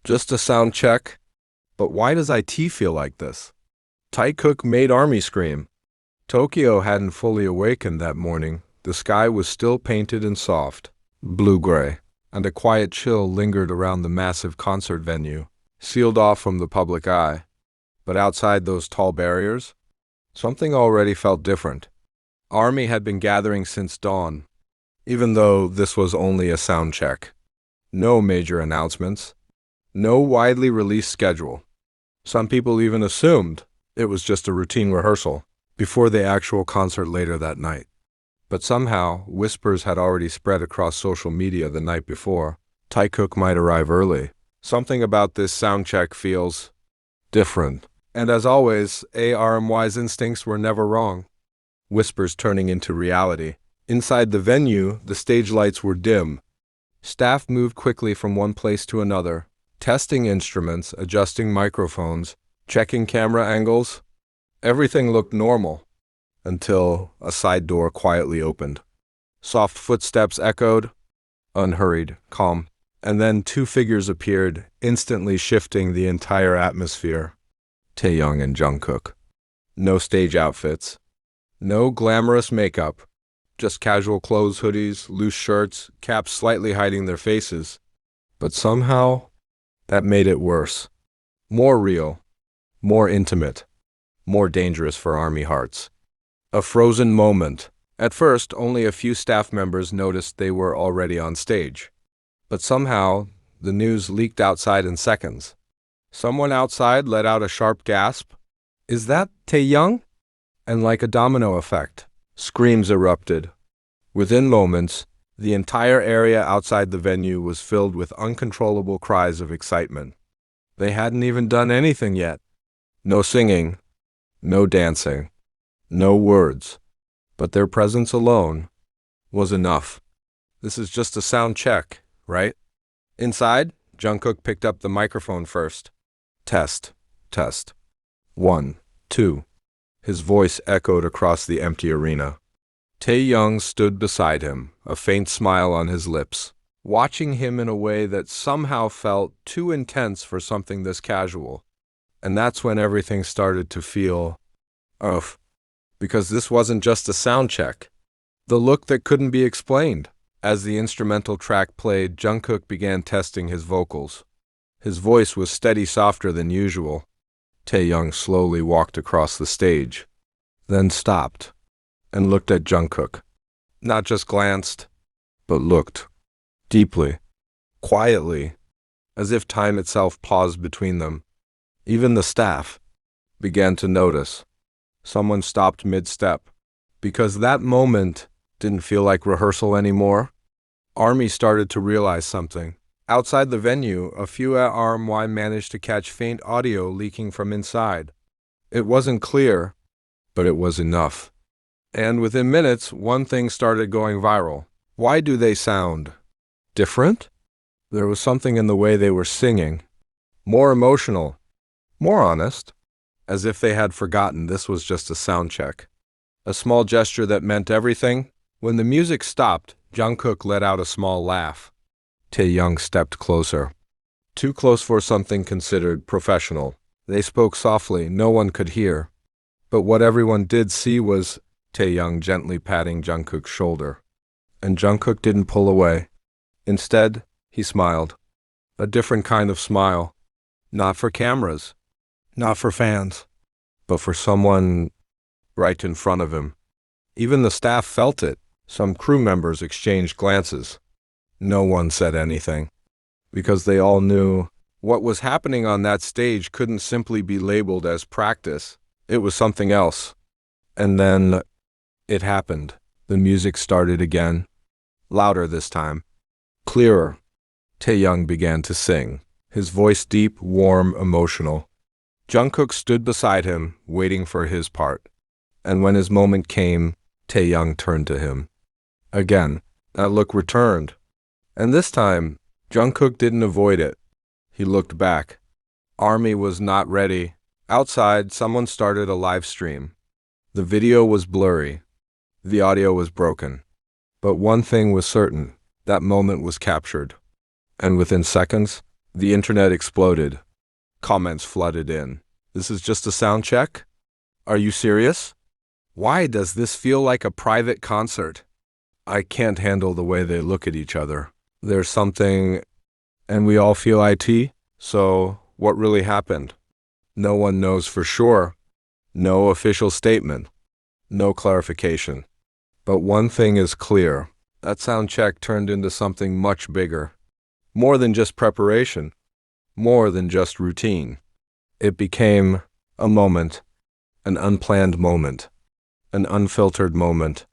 Just a sound check. But why does IT feel like this? Taekook made Army scream. Tokyo hadn't fully awakened that morning. The sky was still painted and soft, blue-gray, and a quiet chill lingered around the massive concert venue, sealed off from the public eye. But outside those tall barriers, something already felt different. Army had been gathering since dawn, even though this was only a sound check. No major announcements, no widely released schedule. Some people even assumed it was just a routine rehearsal before the actual concert later that night. But somehow, whispers had already spread across social media the night before. Taekook might arrive early. Something about this sound check feels different. And as always, ARMY's instincts were never wrong. Whispers turning into reality. Inside the venue, the stage lights were dim. Staff moved quickly from one place to another, testing instruments, adjusting microphones, checking camera angles. Everything looked normal, until a side door quietly opened. Soft footsteps echoed, unhurried, calm, and then two figures appeared, instantly shifting the entire atmosphere. Taeyoung and Jungkook. No stage outfits, no glamorous makeup, just casual clothes, hoodies, loose shirts, caps slightly hiding their faces. But somehow, that made it worse. More real, more intimate, more dangerous for Army hearts. A frozen moment. At first, only a few staff members noticed they were already on stage. But somehow, the news leaked outside in seconds. Someone outside let out a sharp gasp. "Is that Taeyoung?" And like a domino effect, screams erupted. Within moments, the entire area outside the venue was filled with uncontrollable cries of excitement. They hadn't even done anything yet. No singing, no dancing, no words, but their presence alone was enough. This is just a sound check, right? Inside, Jungkook picked up the microphone first. Test, test. 1, 2. His voice echoed across the empty arena. Taeyoung stood beside him, a faint smile on his lips, watching him in a way that somehow felt too intense for something this casual. And that's when everything started to feel off, because this wasn't just a sound check. The look that couldn't be explained. As the instrumental track played, Jungkook began testing his vocals. His voice was steady, softer than usual. Taeyoung slowly walked across the stage, then stopped and looked at Jungkook. Not just glanced, but looked. Deeply, quietly, as if time itself paused between them. Even the staff began to notice. Someone stopped mid-step, because that moment didn't feel like rehearsal anymore. Army started to realize something. Outside the venue, a few at RMY managed to catch faint audio leaking from inside. It wasn't clear, but it was enough. And within minutes, one thing started going viral. Why do they sound different? There was something in the way they were singing. More emotional, more honest, as if they had forgotten this was just a sound check. A small gesture that meant everything. When the music stopped, Jungkook let out a small laugh. Taeyoung stepped closer. Too close for something considered professional. They spoke softly, no one could hear. But what everyone did see was Taeyoung gently patting Jungkook's shoulder. And Jungkook didn't pull away. Instead, he smiled. A different kind of smile. Not for cameras, not for fans, but for someone right in front of him. Even the staff felt it. Some crew members exchanged glances. No one said anything, because they all knew what was happening on that stage couldn't simply be labeled as practice. It was something else. And then it happened. The music started again, louder this time, clearer. Taeyoung began to sing, his voice deep, warm, emotional. Jungkook stood beside him, waiting for his part. And when his moment came, Taeyoung turned to him. Again, that look returned. And this time, Jungkook didn't avoid it. He looked back. Army was not ready. Outside, someone started a live stream. The video was blurry. The audio was broken. But one thing was certain. That moment was captured. And within seconds, The internet exploded. Comments flooded in. This is just a sound check? Are you serious? Why does this feel like a private concert? I can't handle the way they look at each other. There's something, and we all feel IT? So, what really happened? No one knows for sure. No official statement. No clarification. But one thing is clear. That sound check turned into something much bigger. More than just preparation. More than just routine. It became a moment. An unplanned moment. An unfiltered moment.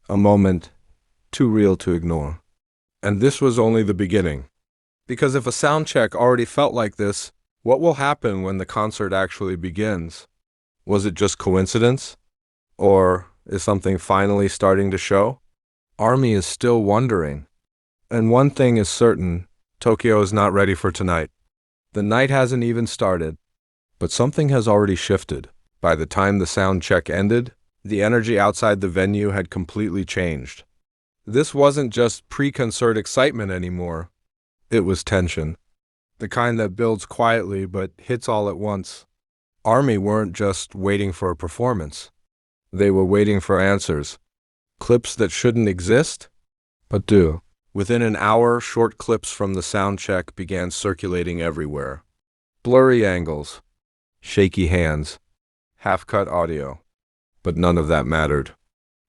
A moment too real to ignore. And this was only the beginning. Because if a sound check already felt like this, what will happen when the concert actually begins? Was it just coincidence? Or is something finally starting to show? Army is still wondering. And one thing is certain, Tokyo is not ready for tonight. The night hasn't even started. But something has already shifted. By the time the sound check ended, the energy outside the venue had completely changed. This wasn't just pre-concert excitement anymore. It was tension. The kind that builds quietly but hits all at once. Army weren't just waiting for a performance. They were waiting for answers. Clips that shouldn't exist, but do. Within an hour, short clips from the sound check began circulating everywhere. Blurry angles, shaky hands, half-cut audio. But none of that mattered.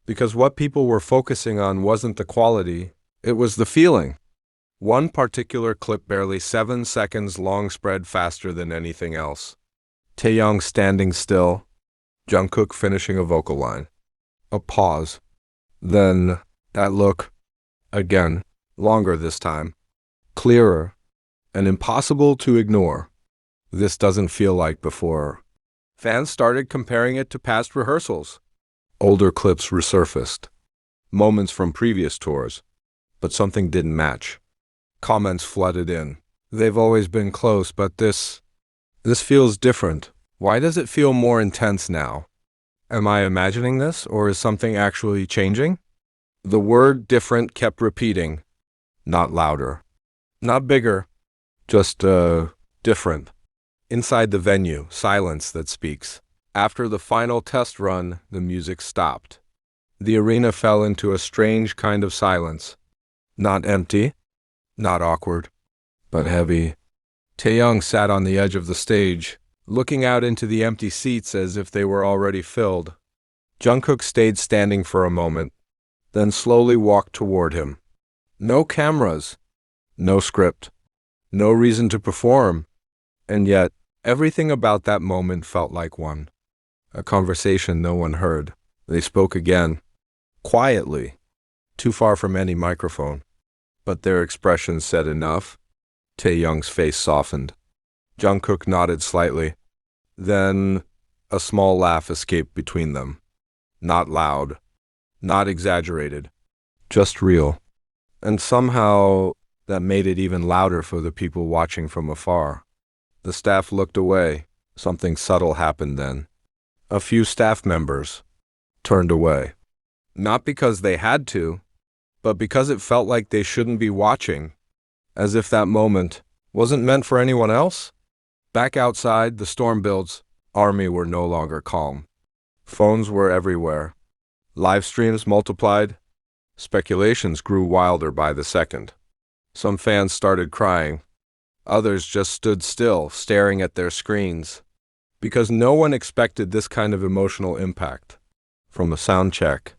Because what people were focusing on wasn't the quality, it was the feeling. One particular clip barely 7 seconds long spread faster than anything else. Taeyoung standing still, Jungkook finishing a vocal line. A pause. Then, that look. Again, longer this time. Clearer. And impossible to ignore. This doesn't feel like before. Fans started comparing it to past rehearsals. Older clips resurfaced. Moments from previous tours. But something didn't match. Comments flooded in. They've always been close, but this feels different. Why does it feel more intense now? Am I imagining this, or is something actually changing? The word different kept repeating. Not louder. Not bigger. Just, different. Inside the venue, silence that speaks. After the final test run, the music stopped. The arena fell into a strange kind of silence. Not empty, not awkward, but heavy. Taeyoung sat on the edge of the stage, looking out into the empty seats as if they were already filled. Jungkook stayed standing for a moment, then slowly walked toward him. No cameras, no script, no reason to perform. And yet, everything about that moment felt like one. A conversation no one heard. They spoke again. Quietly. Too far from any microphone. But their expressions said enough. Taeyoung's face softened. Jungkook nodded slightly. Then, a small laugh escaped between them. Not loud. Not exaggerated. Just real. And somehow, that made it even louder for the people watching from afar. The staff looked away. Something subtle happened then. A few staff members turned away. Not because they had to, but because it felt like they shouldn't be watching, as if that moment wasn't meant for anyone else. Back outside, the storm builds. Army were no longer calm. Phones were everywhere. Live streams multiplied. Speculations grew wilder by the second. Some fans started crying. Others just stood still, staring at their screens. Because no one expected this kind of emotional impact from a sound check.